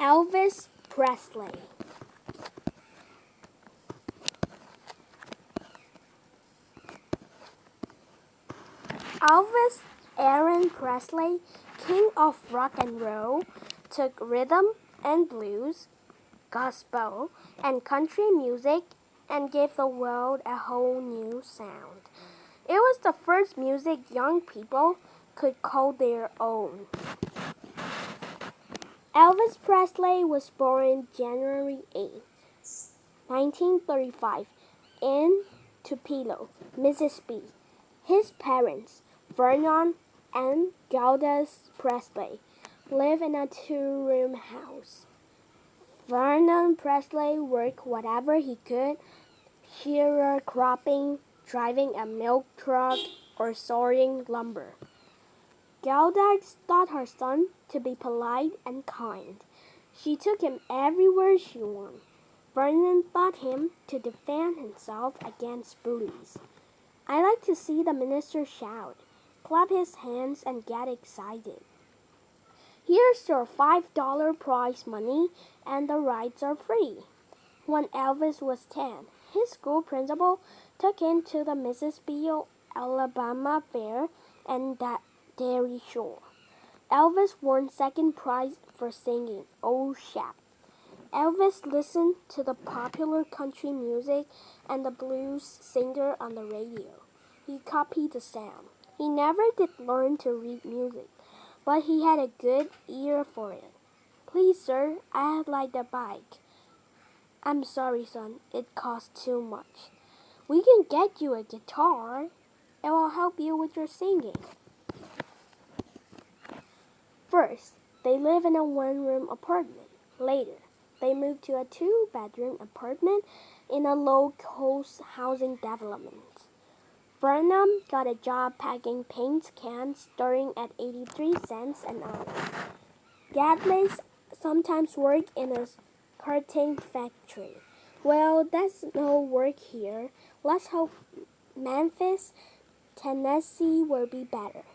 Elvis Presley. Elvis Aaron Presley, king of rock and roll, took rhythm and blues, gospel, and country music and gave the world a whole new sound. It was the first music young people could call their own. Elvis Presley was born January 8, 1935, in Tupelo, Mississippi. His parents, Vernon and Gilda Presley, lived in a two-room house. Vernon Presley worked whatever he could, sharecropping, driving a milk truck, or sorting lumber. Gilda taught her son to be polite and kind. She took him everywhere she went. Vernon taught him to defend himself against bullies. I like to see the minister shout, clap his hands, and get excited. Here's your $5 prize money, and the rides are free. When Elvis was 10, his school principal took him to the Mississippi, Alabama Fair and Dairy Shore. Elvis won second prize for singing "Oh Shep." Elvis listened to the popular country music and the blues singer on the radio. He copied the sound. He never did learn to read music, but he had a good ear for it. "Please, sir, I'd like the bike." "I'm sorry, son, it costs too much." "We can get you a guitar. It will help you with your singing." First, they lived in a one-room apartment. Later, they moved to a two-bedroom apartment in a low-cost housing development. Vernon got a job packing paint cans starting at 83 cents an hour. Gadley sometimes worked in a curtain factory. "Well, that's no work here. Let's hope Memphis, Tennessee will be better."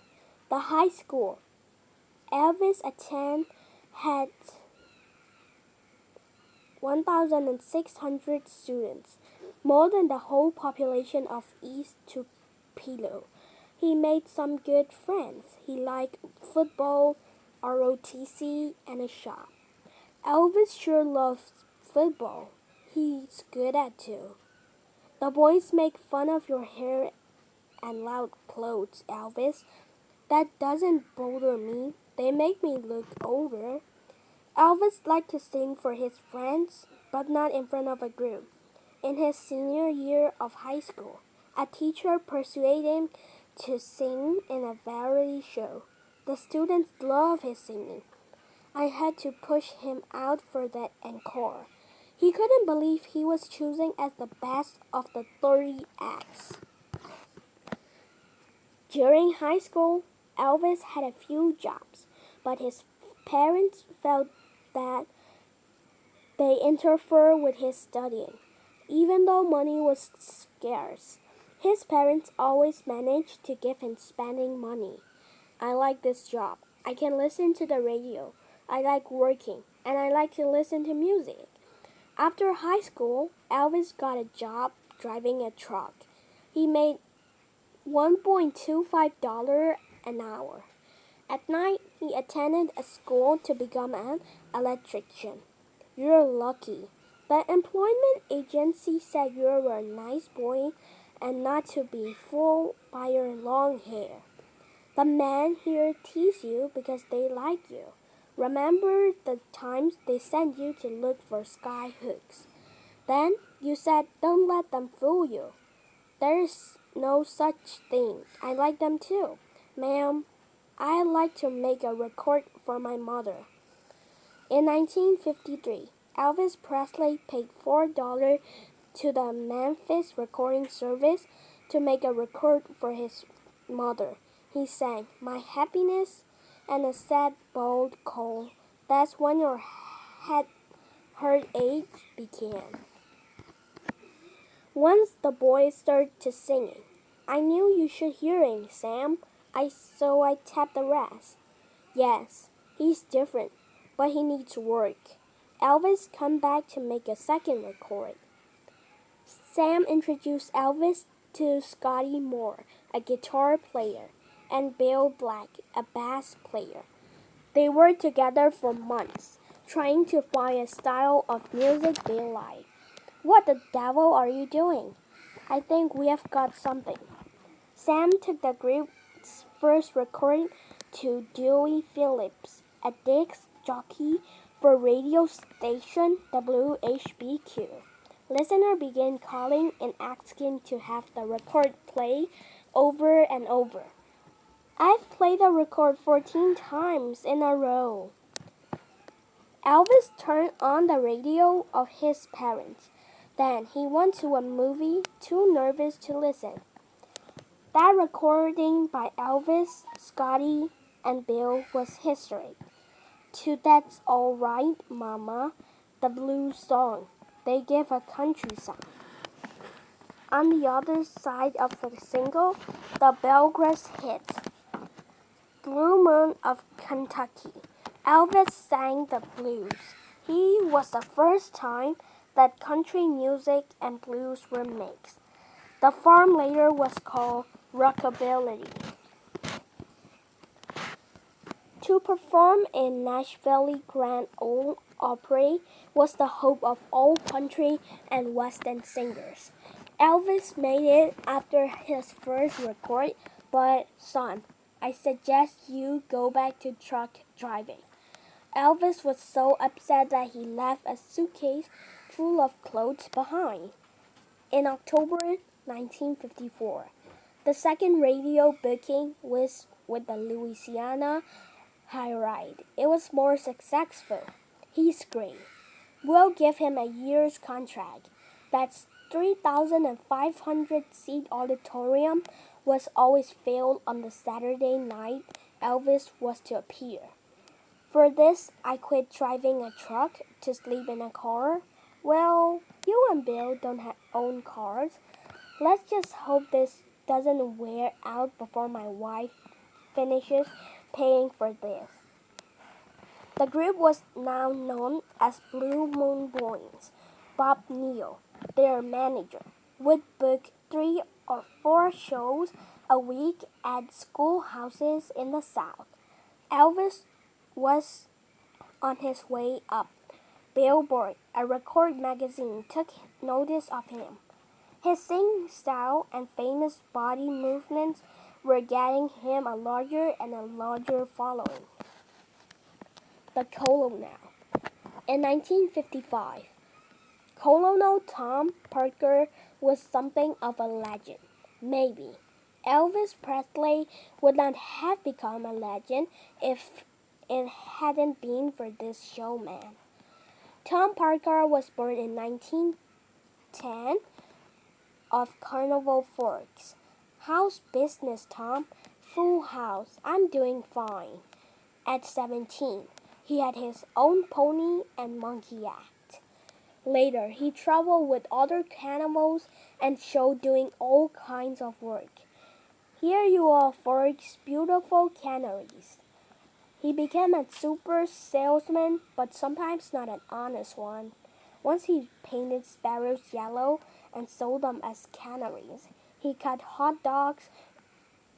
The high school Elvis attended had 1,600 students, more than the whole population of East Tupelo. He made some good friends. He liked football, ROTC, and a shop. Elvis sure loves football. He's good at it too. "The boys make fun of your hair and loud clothes, Elvis. That doesn't bother me. They make me look older." Elvis liked to sing for his friends, but not in front of a group. In his senior year of high school, a teacher persuaded him to sing in a variety show. The students loved his singing. I had to push him out for that encore. He couldn't believe he was chosen as the best of the 30 acts. During high school, Elvis had a few jobs, but his parents felt that they interfered with his studying. Even though money was scarce, his parents always managed to give him spending money. "I like this job. I can listen to the radio. I like working, and I like to listen to music." After high school, Elvis got a job driving a truck. He made $1.25 an hour. At night, he attended a school to become an electrician. "You're lucky. The employment agency said you were a nice boy and not to be fooled by your long hair. The men here tease you because they like you. Remember the times they sent you to look for sky hooks? Then you said, 'Don't let them fool you.' There's no such thing. I like them too. Ma'am, I like to make a record for my mother." In 1953, Elvis Presley paid $4 to the Memphis Recording Service to make a record for his mother. He sang "My Happiness" and a sad, bold call. That's when your heartache began. Once the boys started to singing, "I knew you should hear him, Sam. So I tapped the rest." "Yes, he's different. but he needs work. Elvis come back to make a second record. Sam introduced Elvis to Scotty Moore, a guitar player, and Bill Black, a bass player. They worked together for months, trying to find a style of music they like. What the devil are you doing? I think we have got something. Sam took the group's first recording to Dewey Phillips, a disc jockey for radio station WHBQ. Listeners began calling and asking to have the record play over and over. I've played the record 14 times in a row. Elvis turned on the radio of his parents. Then he went to a movie, too nervous to listen. That recording by Elvis, Scotty, and Bill was history. To That's All Right, Mama, the blues song. They gave a country song. On the other side of the single, the Bluegrass hit, Blue Moon of Kentucky. Elvis sang the blues. He was the first time that country music and blues were mixed. The form later was called rockabilly. To perform in Nashville Grand Ole Opry was the hope of all country and western singers. Elvis made it after his first record, but son, I suggest you go back to truck driving. Elvis was so upset that he left a suitcase full of clothes behind. In October 1954, the second radio booking was with the Louisiana High Ride. It was more successful. He screamed, "We'll give him a year's contract." That's 3,500-seat auditorium was always filled on the Saturday night Elvis was to appear. For this, I quit driving a truck to sleep in a car. Well, you and Bill don't own cars. Let's just hope this doesn't wear out before my wife finishes paying for this. The group was now known as Blue Moon Boys. Bob Neal, their manager, would book 3 or 4 shows a week at schoolhouses in the South. Elvis was on his way up. Billboard, a record magazine, took notice of him. His singing style and famous body movements were getting him a larger and a larger following. The Colonel. In 1955, Colonel Tom Parker was something of a legend. Maybe Elvis Presley would not have become a legend if it hadn't been for this showman. Tom Parker was born in 1910 of Carnival Forks. How's business, Tom? Full house. I'm doing fine. At 17, he had his own pony and monkey act. Later, he traveled with other cannibals and showed doing all kinds of work. Here you are, Forks' beautiful canaries. He became a super salesman, but sometimes not an honest one. Once he painted sparrows yellow and sold them as canaries. He cut hot dogs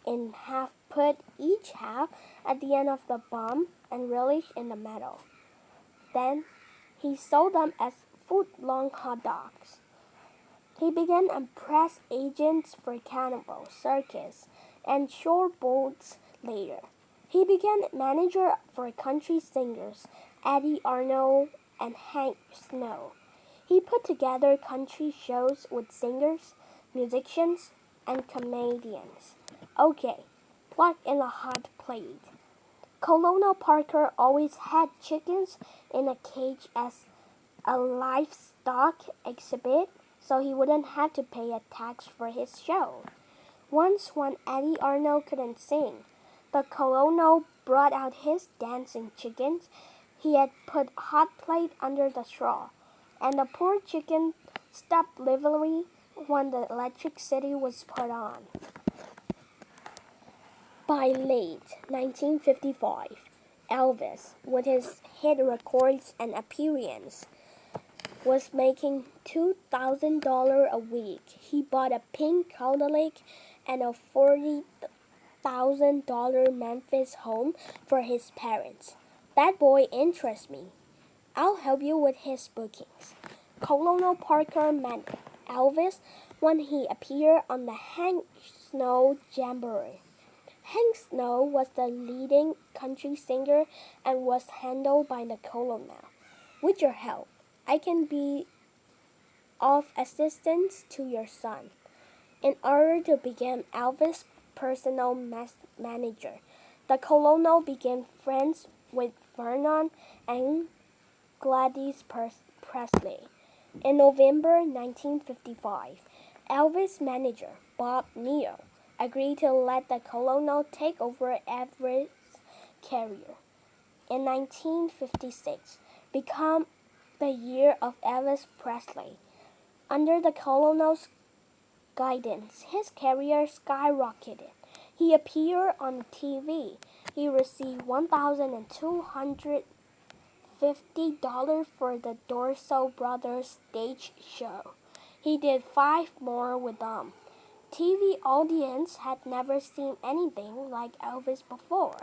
in half, put each half at the end of the bun, and relished in the middle. Then he sold them as foot-long hot dogs. He began as press agent for Cannibal Circus and shore boats later. He became manager for country singers Eddie Arnold and Hank Snow. He put together country shows with singers, musicians, and comedians. Okay, plug in a hot plate. Colonel Parker always had chickens in a cage as a livestock exhibit, so he wouldn't have to pay a tax for his show. Once, when Eddie Arnold couldn't sing, the Colonel brought out his dancing chickens. He had put hot plate under the straw, and the poor chicken stopped lively when the electricity was put on. By late 1955, Elvis, with his hit records and appearance, was making $2,000 a week. He bought a pink Cadillac and a $40,000 Memphis home for his parents. That boy interests me. I'll help you with his bookings. Colonel Parker met Elvis when he appeared on the Hank Snow Jamboree. Hank Snow was the leading country singer and was handled by the colonel. With your help, I can be of assistance to your son. In order to become Elvis' personal manager, the colonel became friends with Vernon and Gladys Presley. In November 1955, Elvis' manager, Bob Neal, agreed to let the colonel take over Elvis' career. In 1956, became the year of Elvis Presley. Under the colonel's guidance, his career skyrocketed. He appeared on TV. He received $1,250 for the Dorso Brothers stage show. He did 5 more with them. TV audience had never seen anything like Elvis before.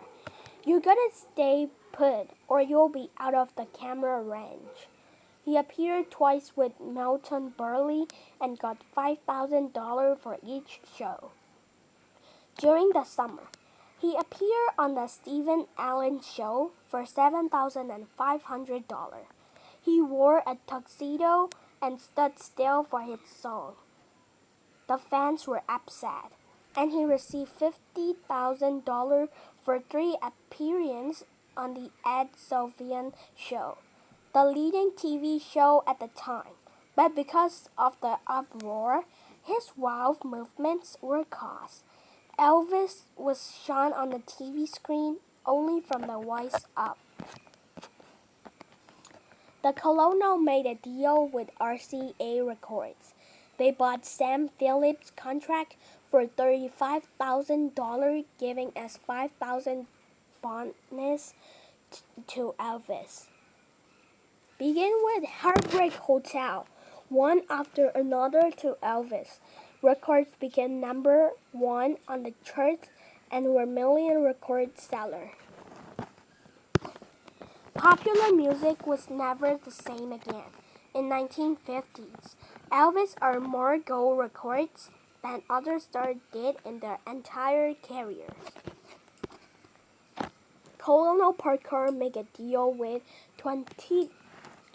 You gotta stay put or you'll be out of the camera range. He appeared twice with Milton Berle and got $5,000 for each show. During the summer, he appeared on the Stephen Allen Show for $7,500. He wore a tuxedo and stood still for his song. The fans were upset, and he received $50,000 for 3 appearances on the Ed Sullivan Show, the leading TV show at the time. But because of the uproar, his wild movements were caused. Elvis was shown on the TV screen only from the waist up. The colonel made a deal with RCA Records. They bought Sam Phillips' contract for $35,000, giving us $5,000 bonus to Elvis. Begin with Heartbreak Hotel, one after another to Elvis. Records became number 1 on the charts and were million record seller. Popular music was never the same again. In 1950s, Elvis earned more gold records than other stars did in their entire careers. Colonel Parker made a deal with 20th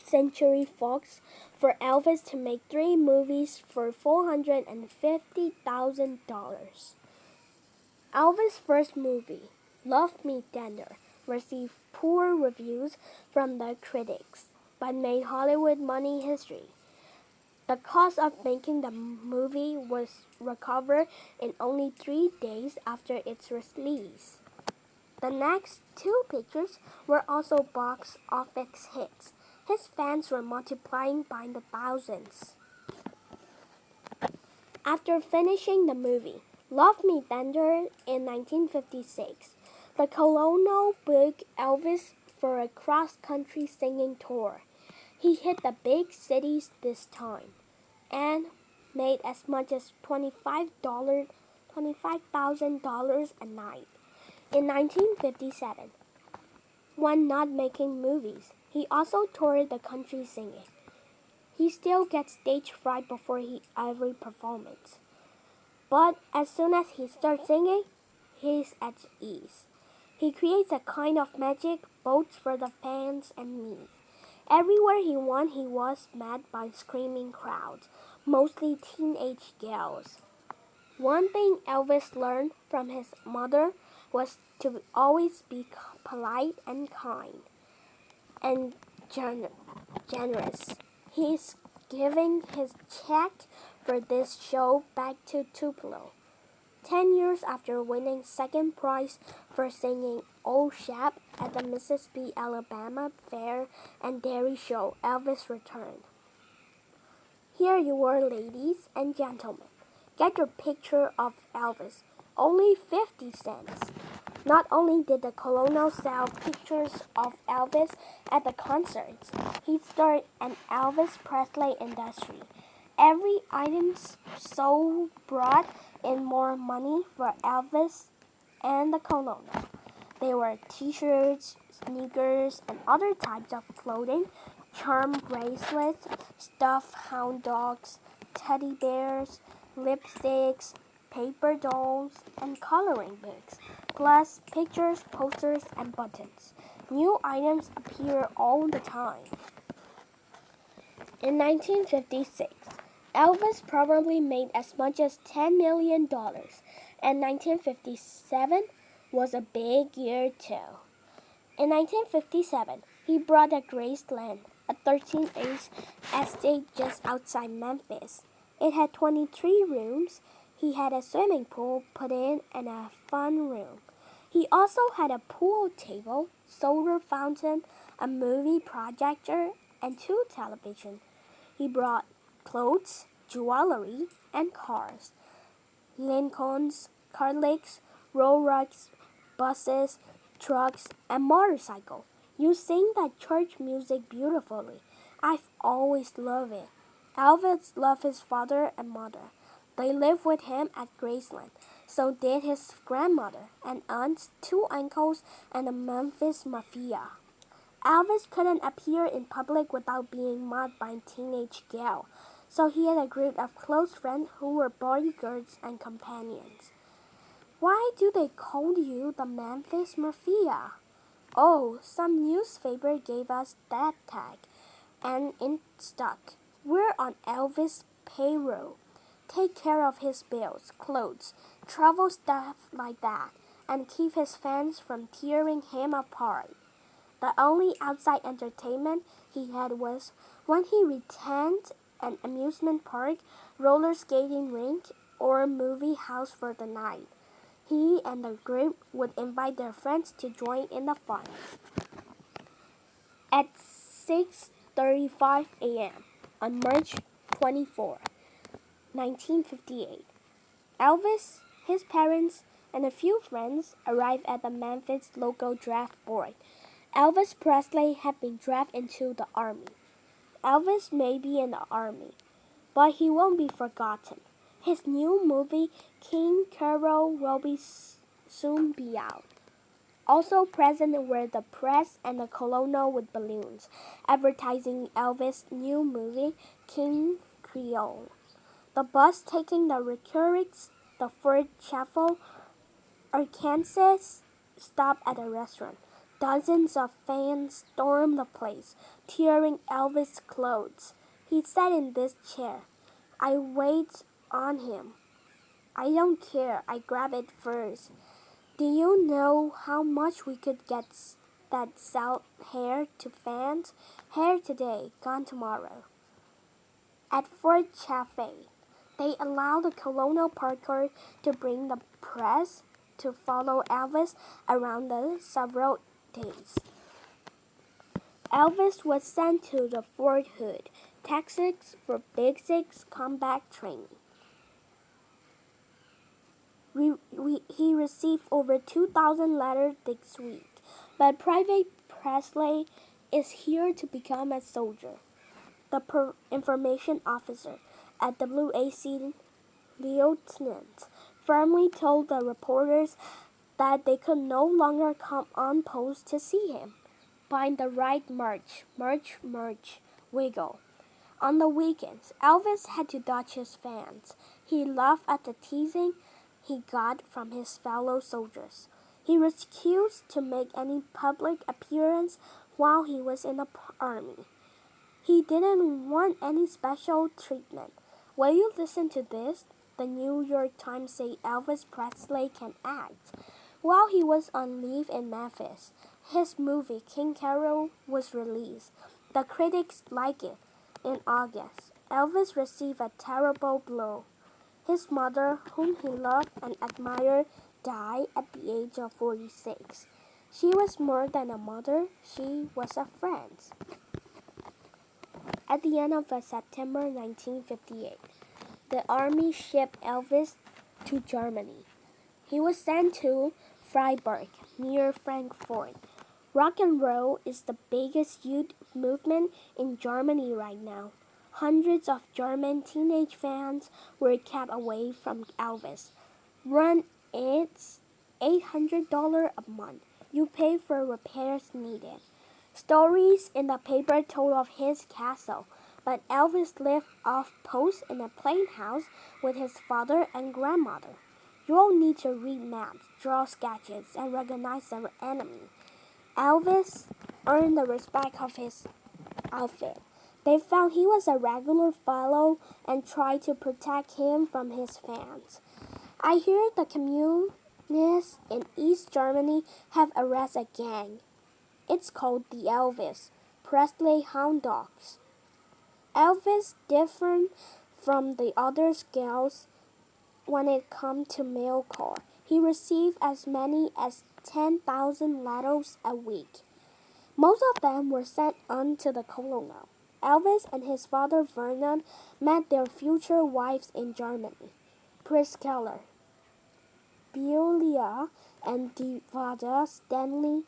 Century Fox for Elvis to make 3 movies for $450,000. Elvis' first movie, Love Me Tender, received poor reviews from the critics, but made Hollywood money history. The cost of making the movie was recovered in only 3 days after its release. The next 2 pictures were also box office hits. His fans were multiplying by the thousands. After finishing the movie, Love Me Tender in 1956, the colonel booked Elvis for a cross-country singing tour. He hit the big cities this time and made as much as $25,000 a night. In 1957, when not making movies, he also toured the country singing. He still gets stage fright before every performance. But as soon as he starts singing, he's at ease. He creates a kind of magic both for the fans and me. Everywhere he went, he was met by screaming crowds, mostly teenage girls. One thing Elvis learned from his mother was to always be polite and kind and generous. He's giving his check for this show back to Tupelo. 10 years after winning second prize for singing Old Chap at the Mississippi Alabama Fair and Dairy Show, Elvis returned. Here you are, ladies and gentlemen. Get your picture of Elvis. Only 50 cents. Not only did the colonel sell pictures of Elvis at the concerts, he started an Elvis Presley industry. Every item sold brought in more money for Elvis and the colonel. There were t-shirts, sneakers, and other types of clothing, charm bracelets, stuffed hound dogs, teddy bears, lipsticks, paper dolls, and coloring books, plus pictures, posters, and buttons. New items appear all the time. In 1956, Elvis probably made as much as $10 million, and 1957 was a big year too. In 1957, he bought a Graceland, a 13-acre estate just outside Memphis. It had 23 rooms. He had a swimming pool put in and a fun room. He also had a pool table, soda fountain, a movie projector, and 2 televisions. He brought clothes, jewelry, and cars. Lincolns, Cadillacs, Rolls-Royces, buses, trucks, and motorcycles. You sing that church music beautifully. I've always loved it. Elvis loved his father and mother. They lived with him at Graceland. So did his grandmother, and aunts, 2 uncles, and the Memphis Mafia. Elvis couldn't appear in public without being mobbed by a teenage girl, so he had a group of close friends who were bodyguards and companions. Why do they call you the Memphis Mafia? Oh, some newspaper gave us that tag, and it stuck. We're on Elvis' payroll. Take care of his bills, clothes, travel stuff like that, and keep his fans from tearing him apart. The only outside entertainment he had was when he rented an amusement park, roller skating rink, or a movie house for the night. He and the group would invite their friends to join in the fun. At 6:35 a.m. on March 24, 1958, Elvis, his parents, and a few friends arrived at the Memphis local draft board. Elvis Presley had been drafted into the Army. Elvis may be in the Army, but he won't be forgotten. His new movie, King Carol, will soon be out. Also present were the press and the colonel with balloons, advertising Elvis' new movie, King Creole. The bus taking the recruits, the Fort Chapel, Arkansas, stopped at a restaurant. Dozens of fans stormed the place, tearing Elvis' clothes. He sat in this chair. I wait on him. I don't care. I grab it first. Do you know how much we could get that sell hair to fans? Hair today, gone tomorrow. At Fort Chaffee, they allowed the Colonial Parker to bring the press to follow Elvis around the several days. Elvis was sent to the Fort Hood, Texas for basic combat training. He received over 2,000 letters this week, but Private Presley is here to become a soldier. The information officer at WAC Lieutenant firmly told the reporters that they could no longer come on post to see him. Find the right march, wiggle. On the weekends, Elvis had to dodge his fans. He laughed at the teasing he got from his fellow soldiers. He refused to make any public appearance while he was in the army. He didn't want any special treatment. Will you listen to this? The New York Times say Elvis Presley can act. While he was on leave in Memphis, his movie King Carol was released. The critics liked it. In August, Elvis received a terrible blow. His mother, whom he loved and admired, died at the age of 46. She was more than a mother, she was a friend. At the end of September 1958, the Army shipped Elvis to Germany. He was sent to Freiburg, near Frankfurt. Rock and roll is the biggest youth movement in Germany right now. Hundreds of German teenage fans were kept away from Elvis. Rent is $800 a month. You pay for repairs needed. Stories in the paper told of his castle, but Elvis lived off post in a plain house with his father and grandmother. You all need to read maps, draw sketches, and recognize the enemy. Elvis earned the respect of his outfit. They found he was a regular fellow and tried to protect him from his fans. I hear the communists in East Germany have arrested a gang. It's called the Elvis Presley Hound Dogs. Elvis different from the other scouts when it comes to mail call. He received as many as 10,000 letters a week. Most of them were sent on to the colonel. Elvis and his father Vernon met their future wives in Germany, Priscilla, Beulah, and Devada Stanley.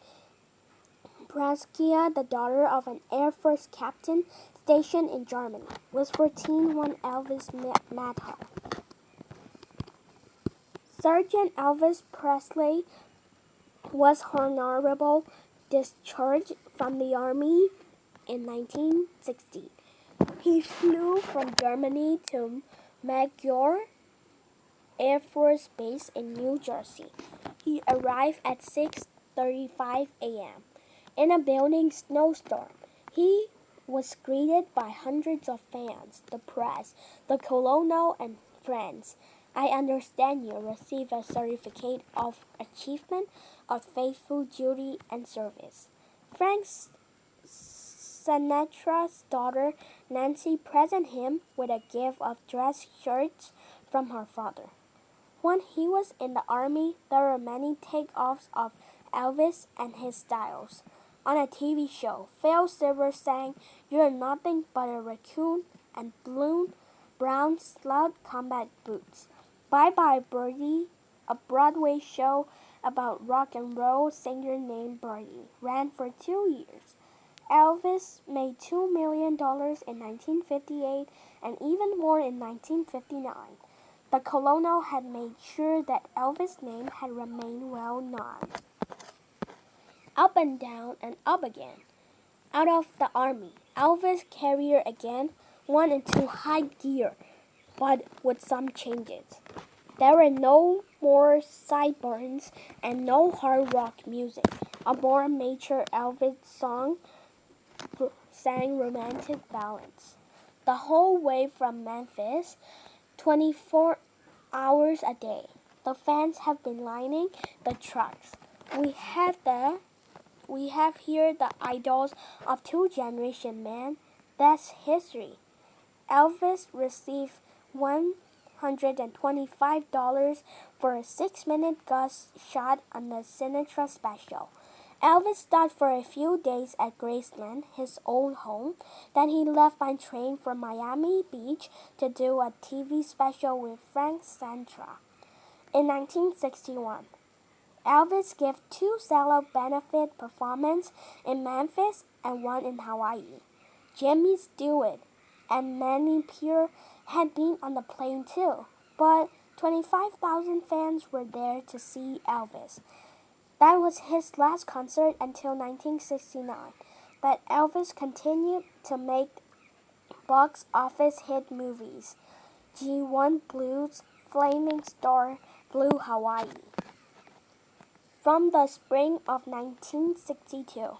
Priscilla, the daughter of an Air Force captain stationed in Germany, was 14 when Elvis met her. Sergeant Elvis Presley was honorably discharged from the Army in 1960. He flew from Germany to McGill Air Force Base in New Jersey. He arrived at 6:35 a.m. in a building snowstorm. He was greeted by hundreds of fans, the press, the colonel, and friends. I understand you received a certificate of achievement of faithful duty and service. Frank Sinatra's daughter Nancy presented him with a gift of dress shirts from her father. When he was in the army, there were many takeoffs of Elvis and his styles. On a TV show, Phil Silver sang "You're Nothing But a Raccoon" and Brown Slouch Combat Boots. Bye Bye Birdie, a Broadway show about rock and roll singer named Birdie, ran for 2 years. Elvis made $2 million in 1958 and even more in 1959. The colonel had made sure that Elvis' name had remained well known. Up and down and up again. Out of the army, Elvis' career again went into high gear, but with some changes. There were no more sideburns and no hard rock music. A more mature Elvis song sang romantic ballads. The whole way from Memphis, 24 hours a day. The fans have been lining the trucks. We have here the idols of 2 generations, man. That's history. Elvis received $125 for a 6-minute gunshot on the Sinatra special. Elvis stopped for a few days at Graceland, his old home. Then he left by train for Miami Beach to do a TV special with Frank Sinatra. In 1961, Elvis gave 2 solo benefit performances in Memphis and 1 in Hawaii. Jimmy Stewart and Manny Pure had been on the plane too, but 25,000 fans were there to see Elvis. That was his last concert until 1969, but Elvis continued to make box office hit movies. G1 Blues, Flaming Star, Blue Hawaii. From the spring of 1962,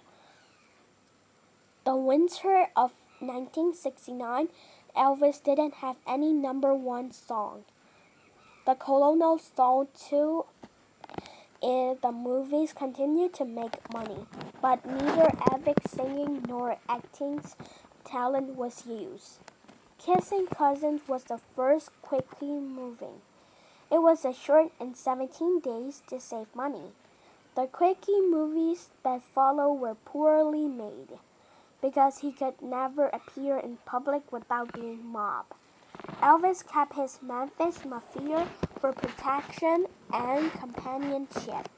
the winter of 1969, Elvis didn't have any #1 song. The Colonel sold 2. The movies continued to make money, but neither Elvis' singing nor acting talent was used. Kissing Cousins was the first quickly moving. It was a short in 17 days to save money. The quickie movies that followed were poorly made, because he could never appear in public without being mobbed. Elvis kept his Memphis Mafia for protection and companionship.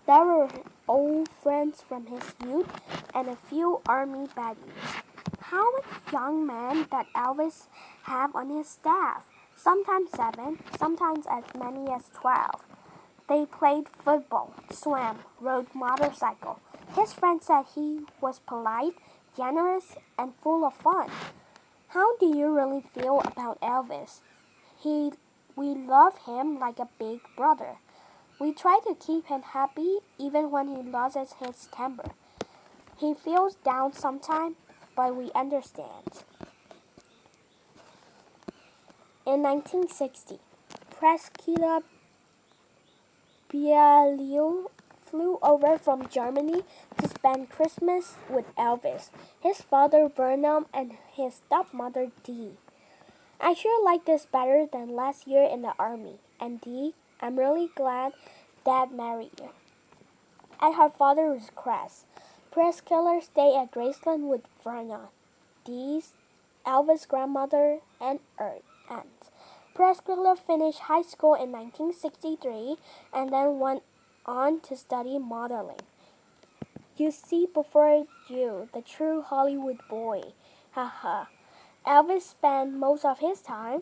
There were old friends from his youth and a few army baddies. How many young men did Elvis have on his staff? Sometimes 7, sometimes as many as 12. They played football, swam, rode motorcycle. His friends said he was polite, generous, and full of fun. How do you really feel about Elvis? We love him like a big brother. We try to keep him happy even when he loses his temper. He feels down sometimes, but we understand. In 1960, Prescilla Bialil flew over from Germany to spend Christmas with Elvis, his father Burnham, and his stepmother Dee. I sure like this better than last year in the army, and Dee, I'm really glad Dad married you. At her father's request, Prescilla stayed at Graceland with Verna, Dee's Elvis' grandmother, and aunt. Prescilla finished high school in 1963 and then went on to study modeling. You see before you the true Hollywood boy. Haha. Elvis spent most of his time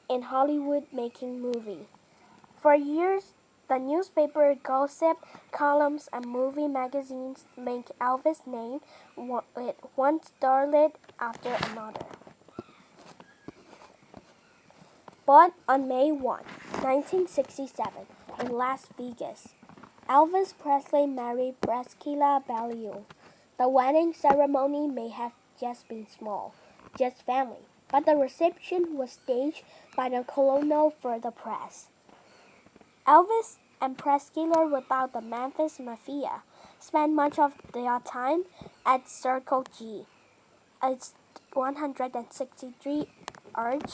in Hollywood making movies. For years, the newspaper gossip columns and movie magazines linked Elvis' name with one starlet after another. But on May 1, 1967, in Las Vegas, Elvis Presley married Prescilla Ballou. The wedding ceremony may have just been small, just family, but the reception was staged by the colonel for the press. Elvis and Prescilla, without the Memphis Mafia, spent much of their time at Circle G, a 163 arch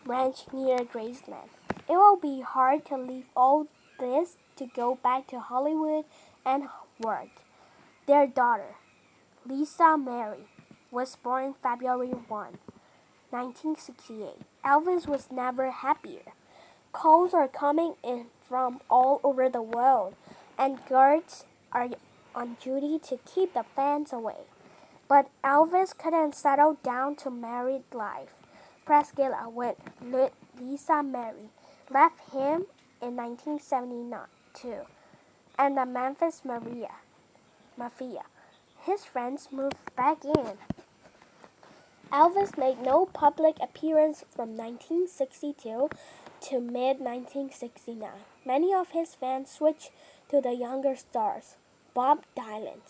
ranch near Graceland. It will be hard to leave all this to go back to Hollywood and work. Their daughter, Lisa Mary, was born February 1, 1968. Elvis was never happier. Calls are coming in from all over the world, and guards are on duty to keep the fans away. But Elvis couldn't settle down to married life. Prescilla with Lisa Mary left him in 1972, and the Memphis Mafia. His friends moved back in. Elvis made no public appearance from 1962 to mid-1969. Many of his fans switched to the younger stars, Bob Dylan,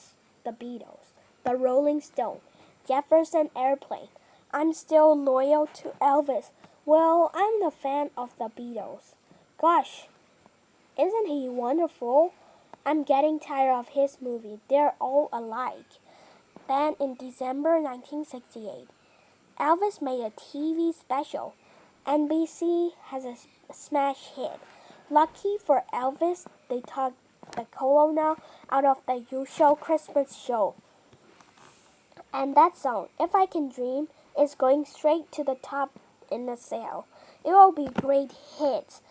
the Beatles, the Rolling Stones, Jefferson Airplane. I'm still loyal to Elvis. Well, I'm a fan of the Beatles. Gosh, isn't he wonderful? I'm getting tired of his movie. They're all alike. Then in December 1968, Elvis made a TV special. NBC has a smash hit. Lucky for Elvis, they took the colonel out of the usual Christmas show. And that song, If I Can Dream, is going straight to the top in the sale. It will be a great hit.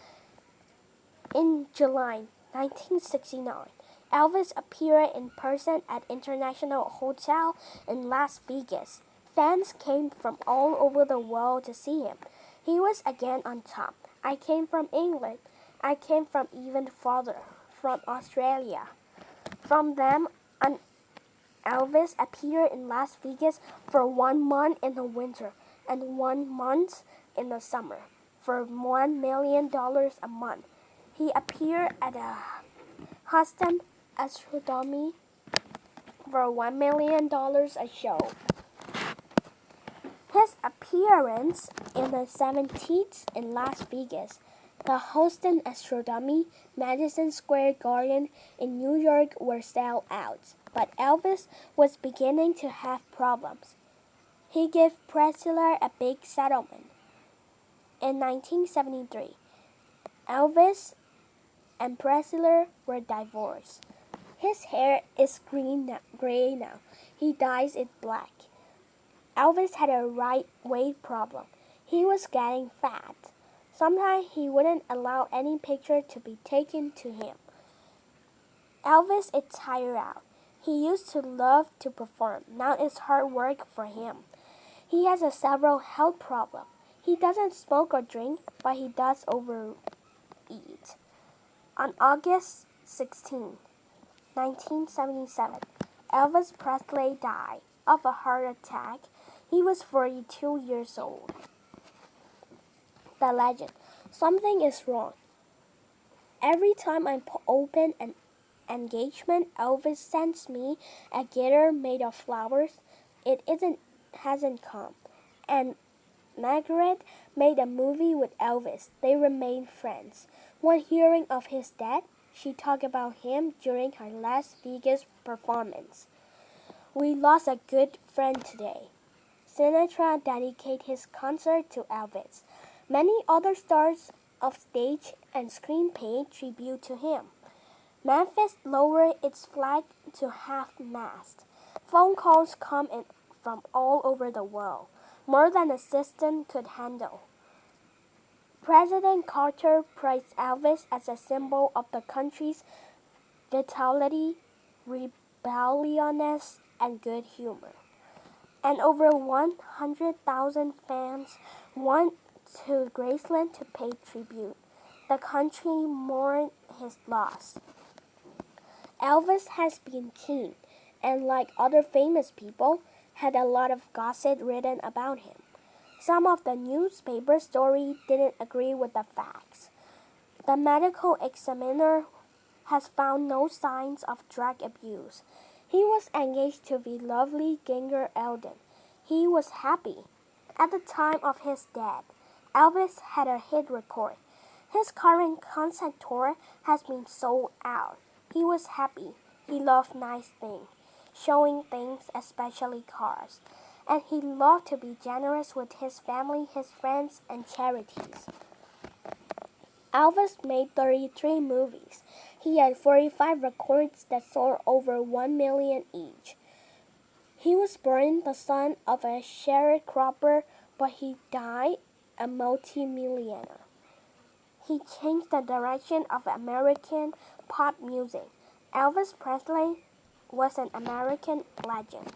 In July 1969, Elvis appeared in person at International Hotel in Las Vegas. Fans came from all over the world to see him. He was again on top. I came from England. I came from even farther, from Australia. From them on Elvis appeared in Las Vegas for 1 month in the winter and 1 month in the summer for $1 million a month. He appeared at a Houston Astronomy for $1 million a show. His appearance in the 70s in Las Vegas, the Houston Astronomy, Madison Square Garden in New York were sold out. But Elvis was beginning to have problems. He gave Prescilla a big settlement. In 1973, Elvis and Prescilla were divorced. His hair is gray now. He dyes it black. Elvis had a right weight problem. He was getting fat. Sometimes he wouldn't allow any picture to be taken to him. Elvis is tired out. He used to love to perform. Now it's hard work for him. He has several health problems. He doesn't smoke or drink, but he does overeat. On August 16, 1977, Elvis Presley died of a heart attack. He was 42 years old. The legend. Something is wrong. Every time I open an engagement, Elvis sends me a guitar made of flowers. Hasn't come. And Margaret made a movie with Elvis. They remained friends. When hearing of his death, she talked about him during her Las Vegas performance. We lost a good friend today. Sinatra dedicated his concert to Elvis. Many other stars of stage and screen paid tribute to him. Memphis lowered its flag to half-mast. Phone calls come in from all over the world, more than the system could handle. President Carter praised Elvis as a symbol of the country's vitality, rebelliousness, and good humor. And over 100,000 fans went to Graceland to pay tribute. The country mourned his loss. Elvis has been king, and like other famous people, had a lot of gossip written about him. Some of the newspaper stories didn't agree with the facts. The medical examiner has found no signs of drug abuse. He was engaged to the lovely Ginger Eldon. He was happy. At the time of his death, Elvis had a hit record. His current concert tour has been sold out. He was happy. He loved nice things, showing things, especially cars. And he loved to be generous with his family, his friends, and charities. Elvis made 33 movies. He had 45 records that sold over 1 million each. He was born the son of a sharecropper, but he died a multimillionaire. He changed the direction of American pop music. Elvis Presley was an American legend.